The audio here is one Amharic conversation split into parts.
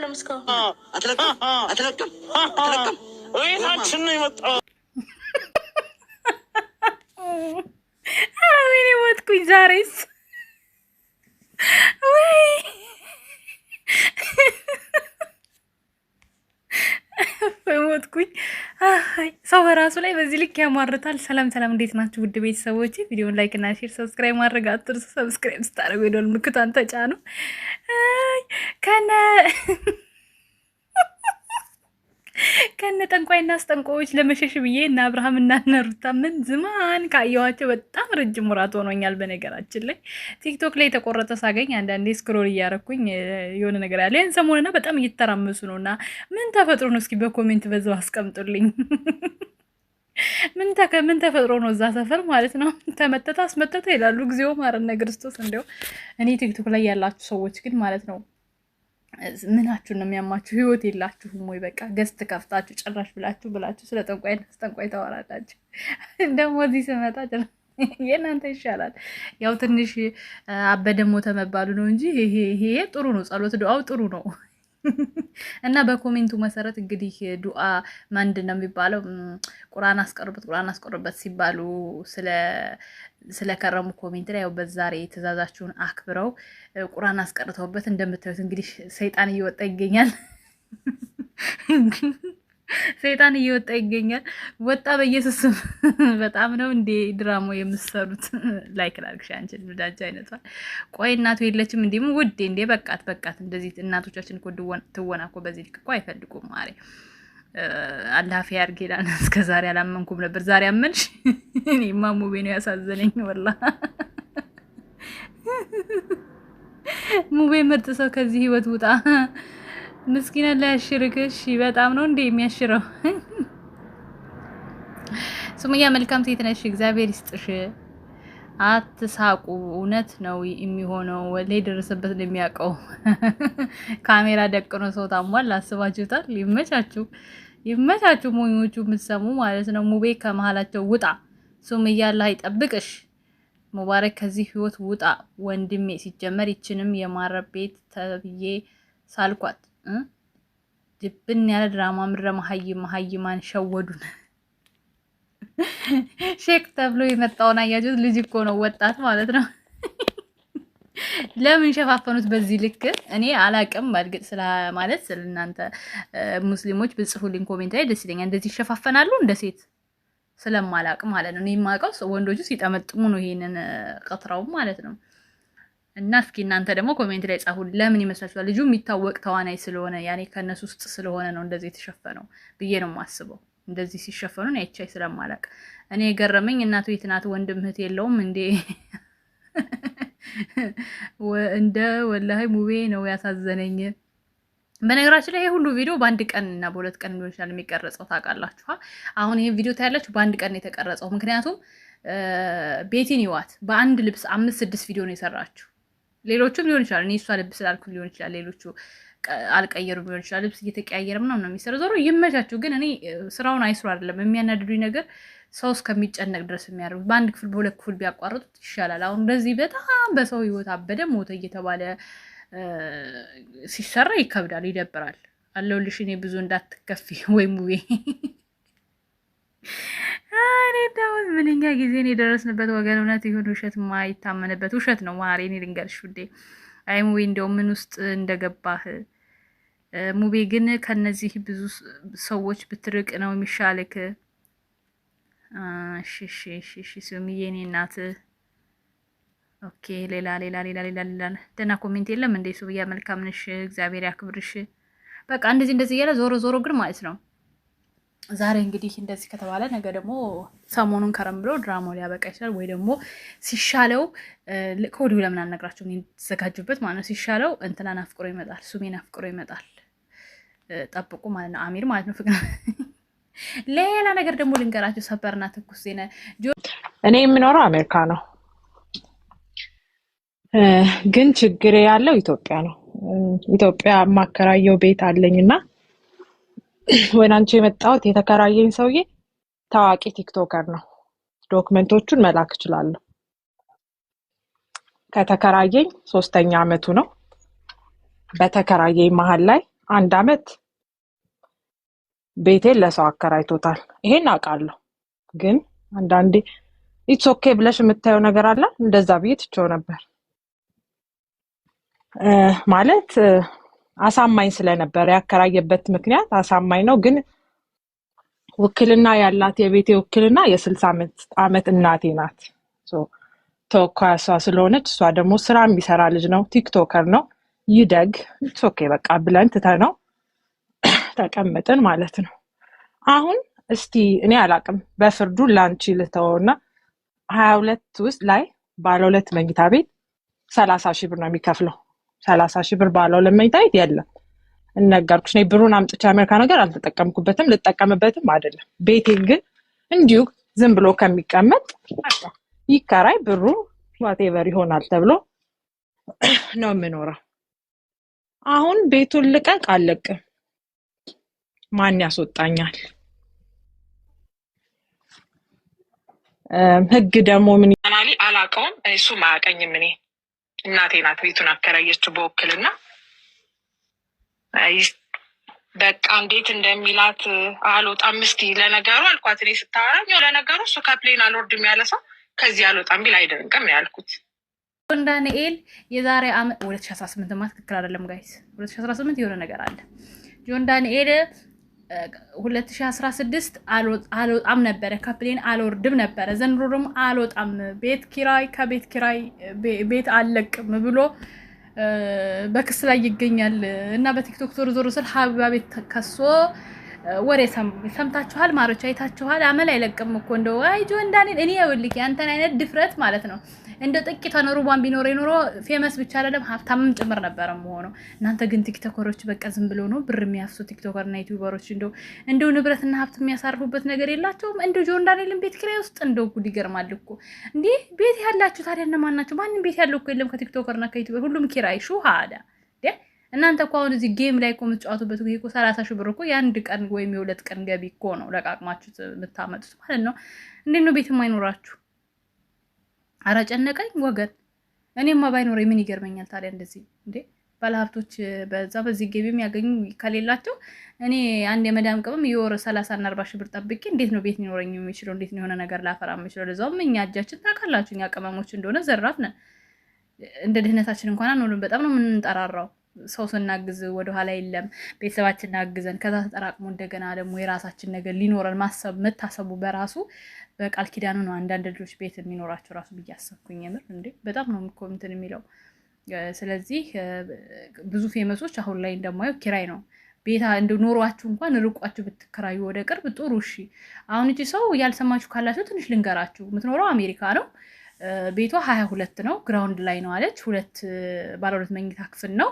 አልተቀየረም እስካሁን። አትለቅም ወይታችን ነው የመጣው። ኧረ ወይኔ ሞትኩኝ ዛሬስ ወይ ሞትኩኝ። ሰው በራሱ ላይ በዚህ ልክ ያሟርታል። ሰላም ሰላም፣ እንዴት ናችሁ ውድ ቤተሰቦች? ቪዲዮን ላይክ እና ሼር ሰብስክራይብ ማድረግ አትርሱ። ሰብስክራይብ ስታደርጉ የደወል ምልክቱን ተጫኑ። ከነ ጠንቋይና አስጠንቋዮች ለመሸሽ ብዬ እና አብርሃም እና ሩታ ምን ዝማን ካየኋቸው በጣም ረጅም ወራት ሆኖኛል። በነገራችን ላይ ቲክቶክ ላይ የተቆረጠ ሳገኝ አንዳንዴ ስክሮል እያረኩኝ የሆነ ነገር ያለ ይህን ሰሞኑና በጣም እየተራመሱ ነው እና ምን ተፈጥሮ ነው? እስኪ በኮሜንት በዛው አስቀምጡልኝ። ምን ተፈጥሮ ነው እዛ ሰፈር ማለት ነው? ተመተተ አስመተተ ይላሉ። እግዚኦ ማረነ ክርስቶስ። እንዲያው እኔ ቲክቶክ ላይ ያላችሁ ሰዎች ግን ማለት ነው ምናችሁ ነው የሚያማችሁ? ህይወት የላችሁም ወይ? በቃ ገዝት ከፍታችሁ ጭራሽ ብላችሁ ስለ ጠንቋይ ታወራላችሁ። ደግሞ እዚህ ስመጣ የእናንተ ይሻላል። ያው ትንሽ አበደሞ ተመባሉ ነው እንጂ ይሄ ጥሩ ነው። ጸሎት ዱዓው ጥሩ ነው። እና በኮሜንቱ መሰረት እንግዲህ ዱዓ ምንድን ነው የሚባለው? ቁርአን አስቀሩበት ሲባሉ ስለከረሙ ኮሜንት ላይ ያው በዛሬ ትእዛዛችሁን አክብረው ቁርአን አስቀርተውበት እንደምታዩት እንግዲህ ሰይጣን እየወጣ ይገኛል። ሰይጣን እየወጣ ይገኛል። ወጣ በኢየሱስ ስም። በጣም ነው እንዴ ድራማ የምትሰሩት? ላይክ ላድርግሽ አንቺን ልዳጅ አይነቷል። ቆይ እናቱ የለችም እንዴ? ምን ውዴ እንዴ? በቃት። እንደዚህ እናቶቻችን እኮ ትወና እኮ በዚህ ልክ እኮ አይፈልጉም። ማሬ አላፊ ያርግ ይላል። እስከ ዛሬ አላመንኩም ነበር። ዛሬ አመንሽ? እኔማ ሙቤ ነው ያሳዘነኝ ወላ። ሙቤ ምርጥ ሰው፣ ከዚህ ህይወት ውጣ። ምስኪና ላይ ያሽርክሽ። በጣም ነው እንዴ የሚያሽረው። ሱመያ መልካም ሴት ነሽ፣ እግዚአብሔር ይስጥሽ። አትሳቁ፣ እውነት ነው የሚሆነው። ወላይ ደረሰበት ነው የሚያውቀው። ካሜራ ደቅኖ ሰው ታሟል። አስባችሁታል? ይመቻችሁ ሞኞቹ የምትሰሙ ማለት ነው። ሙቤ ከመሀላቸው ውጣ። ሱመያ አላህ ይጠብቅሽ። ሙባረክ ከዚህ ህይወት ውጣ ወንድሜ። ሲጀመር ይችንም የማረብ ቤት ተብዬ ሳልኳት ድብን ያለ ድራማ ምድረ መሀይማን ሸወዱን። ሼክ ተብሎ የመጣውን አያችሁት? ልጅ እኮ ነው፣ ወጣት ማለት ነው። ለምን ሸፋፈኑት በዚህ ልክ? እኔ አላቅም። በእርግጥ ማለት ስለናንተ ሙስሊሞች ብጽፉልኝ ኮሜንት ላይ ደስ ይለኛል። እንደዚህ ይሸፋፈናሉ እንደ ሴት ስለማላቅ ማለት ነው። እኔ የማውቀው ወንዶቹ ሲጠመጥሙ ነው ይሄንን ቀጥራው ማለት ነው። እና እስኪ እናንተ ደግሞ ኮሜንት ላይ ጻፉ። ለምን ይመስላችኋል? ልጁ የሚታወቅ ተዋናይ ስለሆነ ያኔ ከነሱ ውስጥ ስለሆነ ነው እንደዚህ የተሸፈነው ብዬ ነው የማስበው። እንደዚህ ሲሸፈኑ ነው አይቻይ ስለማላቅ። እኔ የገረመኝ እናቱ የት ናት? ወንድም እህት የለውም እንዴ? እንደ ወላሂ ሙቤ ነው ያሳዘነኝ። በነገራችን ላይ ይሄ ሁሉ ቪዲዮ በአንድ ቀን እና በሁለት ቀን ሊሆን ይችላል የሚቀረጸው። ታውቃላችሁ? አሁን ይሄ ቪዲዮ ታያላችሁ፣ በአንድ ቀን ነው የተቀረጸው። ምክንያቱም ቤቲን ይዋት በአንድ ልብስ 5-6 ቪዲዮ ነው የሰራችው። ሌሎቹም ሊሆን ይችላል፣ እኔ እሷ ልብስ ስላልኩ ሊሆን ይችላል። ሌሎቹ አልቀየሩም ሊሆን ይችላል። ልብስ እየተቀያየረ ምናምን ነው የሚሰራው። ዞሮ ይመቻችሁ። ግን እኔ ስራውን አይስሩ አይደለም የሚያናድዱኝ ነገር ሰው እስከሚጨነቅ ድረስ የሚያደርጉት። በአንድ ክፍል በሁለት ክፍል ቢያቋርጡት ይሻላል። አሁን እንደዚህ በጣም በሰው ህይወት አበደ ሞተ እየተባለ ሲሰራ ይከብዳል፣ ይደብራል። አለሁልሽ እኔ ብዙ እንዳትከፊ ወይ ሙቤ። አሬ ዳውት ምንኛ ጊዜ ነው የደረስንበት ወገን። እውነት ይሁን ውሸት ማይታመንበት ውሸት ነው ማሬ። እኔ ልንገርሽ ውዴ፣ አይ ሙቤ እንደው ምን ውስጥ እንደገባህ ሙቤ። ግን ከነዚህ ብዙ ሰዎች ብትርቅ ነው የሚሻልክ። እሺ ሱምዬ እኔ እናት። ኦኬ ሌላ ደህና ኮሜንት የለም እንዴ? ሱብያ መልካም ነሽ፣ እግዚአብሔር ያክብርሽ። በቃ እንደዚህ እያለ ዞሮ ግን ማለት ነው። ዛሬ እንግዲህ እንደዚህ ከተባለ ነገ ደግሞ ሰሞኑን ከረም ብሎ ድራማው ሊያበቃ ይችላል። ወይ ደግሞ ሲሻለው ከወዲሁ ለምን አልነግራቸውም የተዘጋጁበት ማለት ነው። ሲሻለው እንትናን አፍቅሮ ይመጣል፣ ሱሜን አፍቅሮ ይመጣል። ጠብቁ ማለት ነው። አሚር ማለት ነው ፍቅር። ሌላ ነገር ደግሞ ልንገራቸው፣ ሰበርና ትኩስ ዜና። እኔ የምኖረው አሜሪካ ነው፣ ግን ችግር ያለው ኢትዮጵያ ነው። ኢትዮጵያ ማከራየው ቤት አለኝና ወይን አንቺ የመጣሁት የተከራየኝ ሰውዬ ታዋቂ ቲክቶከር ነው። ዶክመንቶቹን መላክ እችላለሁ። ከተከራየኝ 3ኛ አመቱ ነው። በተከራየኝ መሃል ላይ 1 አመት ቤቴን ለሰው አከራይቶታል። ይሄን አውቃለሁ። ግን አንዳንዴ ኢትስ ኦኬ ብለሽ የምታየው ነገር አለ። እንደዛ ብዬ ትቼው ነበር ማለት አሳማኝ ስለነበረ ያከራየበት ምክንያት አሳማኝ ነው። ግን ውክልና ያላት የቤቴ ውክልና የ60 ዓመት እናቴ ናት። ተወካይ እሷ ስለሆነች እሷ ደግሞ ስራ የሚሰራ ልጅ ነው፣ ቲክቶከር ነው። ይደግ ኢትስ ኦኬ በቃ ብለን ትተነው ተቀመጥን ማለት ነው። አሁን እስቲ እኔ አላቅም በፍርዱ ላንቺ ልተውና 22 ውስጥ ላይ ባለ 2 መኝታ ቤት 30 ሺህ ብር ነው የሚከፍለው። 30 ሺህ ብር ባለ 2 መኝታ ቤት የለም። እነገርኩሽ ነው። ብሩን አምጥቼ አሜሪካ ነገር አልተጠቀምኩበትም፣ ልጠቀምበትም አይደለም። ቤቴን ግን እንዲሁ ዝም ብሎ ከሚቀመጥ በቃ ይከራይ፣ ብሩ ዋቴቨር ይሆናል ተብሎ ነው የምኖረው። አሁን ቤቱን ልቀቅ አልለቅም፣ ማን ያስወጣኛል? ህግ ደግሞ ምን አናሊ አላውቀውም። እሱ ማያውቀኝም። እኔ እናቴ ናት ቤቱን አከራየችው በውክልና። በቃ እንዴት እንደሚላት አልወጣም። እስኪ ለነገሩ አልኳት እኔ ስታወራኝ፣ ለነገሩ እሱ ከፕሌን አልወርድም ያለ ሰው ከዚህ አልወጣም ቢል አይደንቅም ነው ያልኩት። ጆን ዳንኤል የዛሬ ዓመት 2018 ማለት ትክክል አይደለም ጋይስ፣ 2018 የሆነ ነገር አለ። ጆን ዳንኤል 2016 አልወጣም ነበረ፣ ከፕሌን አልወርድም ነበረ። ዘንድሮ ደግሞ አልወጣም፣ ቤት ኪራይ ከቤት ኪራይ ቤት አልለቅም ብሎ በክስ ላይ ይገኛል። እና በቲክቶክ ዞር ስል ሀቢባ ቤት ከሶ ወሬ ሰምታችኋል፣ ማሮች አይታችኋል። አመል አይለቅም እኮ እንደው አይ ጆን ዳንኤል እኔ ይኸውልህ ያንተን አይነት ድፍረት ማለት ነው እንደው ጥቂቷን ሩባን ቢኖር ኖሮ ፌመስ ብቻ አይደለም ሀብታምም ጭምር ነበረ መሆኑ። እናንተ ግን ቲክቶከሮች በቃ ዝም ብሎ ነው ብር የሚያፍሱ ቲክቶከር እና ዩቲዩበሮች እንደው ንብረትና ሀብት የሚያሳርፉበት ነገር የላቸውም። እንደው ጆን ዳንኤልን ቤት ኪራይ ውስጥ እንደው ጉድ ይገርማል እኮ እንዴ! ቤት ያላችሁ ታዲያ እነማን ናቸው? ማንም ቤት ያለው እኮ የለም ከቲክቶከርና ከዩቲዩበር ሁሉም ኪራይ ሹሃዳ ደ እናንተ እኮ አሁን እዚህ ጌም ላይ እኮ የምትጫወቱበት እኮ 30 ሺህ ብር እኮ የአንድ ቀን ወይም የ2 ቀን ገቢ እኮ ነው ለቃቅማችሁ የምታመጡት ማለት ነው። እንዴት ነው ቤት የማይኖራችሁ? አረ ጨነቀኝ ወገን። እኔማ ባይኖረኝ ምን ይገርመኛል ታዲያ? እንደዚህ እንዴ ባለሀብቶች በዚህ ገቢ የሚያገኙ ከሌላቸው እኔ አንድ የመዳም ቅመም የወር 30 እና 40 ሺህ ብር ጠብቄ እንዴት ነው ቤት ሊኖረኝ የሚችለው? እንዴት ነው የሆነ ነገር ላፈራ የምችለው? ለዛውም እኛ እጃችን ታውቃላችሁ፣ እኛ ቅመሞች እንደሆነ ዘራፍ ነን። እንደ ድህነታችን እንኳን አንሆንም። በጣም ነው የምንጠራራው። ሰው ስናግዝ ወደኋላ የለም። ቤተሰባችን አግዘን ከዛ ተጠራቅሞ እንደገና ደግሞ የራሳችን ነገር ሊኖረን ማሰብ መታሰቡ በራሱ በቃል ኪዳኑ ነው። አንዳንድ ልጆች ቤት የሚኖራቸው ራሱ ብዬ አሰብኩኝ። የምር እንዴ በጣም ነው እንትን የሚለው። ስለዚህ ብዙ ፌመሶች አሁን ላይ እንደማየው ኪራይ ነው ቤታ። እንደ ኖሯችሁ እንኳን ርቋችሁ ብትከራዩ ወደ ቅርብ ጥሩ። እሺ አሁን እቺ ሰው ያልሰማችሁ ካላችሁ ትንሽ ልንገራችሁ። የምትኖረው አሜሪካ ነው። ቤቷ 22 ነው፣ ግራውንድ ላይ ነው አለች። 2 ባለ 2 መኝታ ክፍል ነው።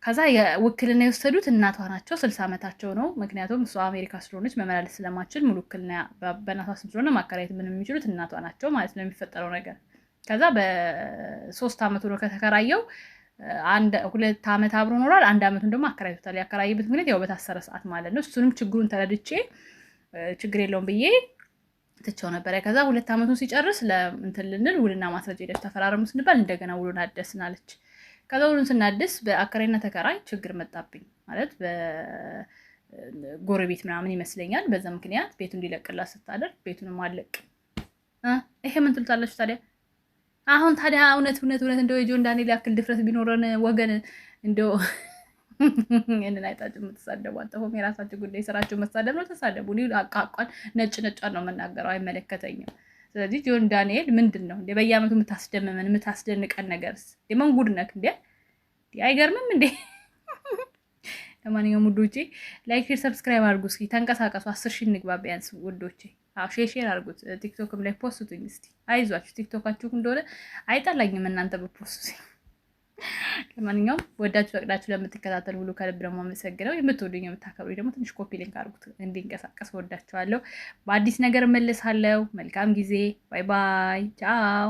ከዛ የውክልና የወሰዱት እናቷ ናቸው። 60 ዓመታቸው ነው። ምክንያቱም እሷ አሜሪካ ስለሆነች መመላለስ ስለማችል ሙሉ ውክልና በእናቷ ስም ስለሆነ ማከራየት ምን የሚችሉት እናቷ ናቸው ማለት ነው የሚፈጠረው ነገር። ከዛ በ3 ዓመቱ ነው ከተከራየው 2 ዓመት አብሮ ኖሯል። 1 ዓመቱን ደግሞ አከራይቶታል። ያከራየበት ምክንያት ያው በታሰረ ሰዓት ማለት ነው። እሱንም ችግሩን ተረድቼ ችግር የለውም ብዬ ትቸው ነበር። ከዛ 2 ዓመቱን ሲጨርስ ለእንትን ልንል ውልና ማስረጃ ሄደች ተፈራረሙ ስንባል እንደገና ውሉን አደስን አለች። ከዛ ውሉን ስናድስ በአከራይና ተከራይ ችግር መጣብኝ ማለት በጎረቤት ምናምን ይመስለኛል። በዛ ምክንያት ቤቱ እንዲለቅላት ስታደርግ ቤቱንም አልለቅም። ይሄ ምን ትሉታላችሁ ታዲያ? አሁን ታዲያ እውነት እንደው የጆን ዳንኤል ያክል ድፍረት ቢኖረን ወገን እንደው ይሄንን አይታችሁ የምትሳደቡ አጠፎም የራሳችሁ ጉዳይ፣ ስራችሁ መሳደብ ነው። ተሳደቡ። እኔ አቃቋን ነጭ ነው የምናገረው፣ አይመለከተኝም። ስለዚህ ጆን ዳንኤል ምንድን ነው እንዴ በየአመቱ የምታስደምመን የምታስደንቀን ነገርስ? የማን ጉድ ነክ እንዴ? አይገርምም እንዴ? ለማንኛውም ውዶቼ ላይክ፣ ሼር፣ ሰብስክራይብ አድርጉ። እስኪ ተንቀሳቀሱ። 10 ሺህ እንግባ ቢያንስ ውዶቼ። አዎ ሼር አድርጉት። ቲክቶክም ላይ ፖስቱኝ እስቲ። አይዟችሁ ቲክቶካችሁ እንደሆነ አይጠላኝም እናንተ በፖስቱ። ለማንኛውም ወዳችሁ ፈቅዳችሁ ለምትከታተሉ ሁሉ ከልብ ደግሞ አመሰግናለሁ። የምትወዱኝ የምታከብሩኝ ደግሞ ትንሽ ኮፒ ሊንክ አድርጉት እንዲንቀሳቀስ። ወዳችኋለሁ። በአዲስ ነገር እመለሳለሁ። መልካም ጊዜ። ባይ ባይ። ቻው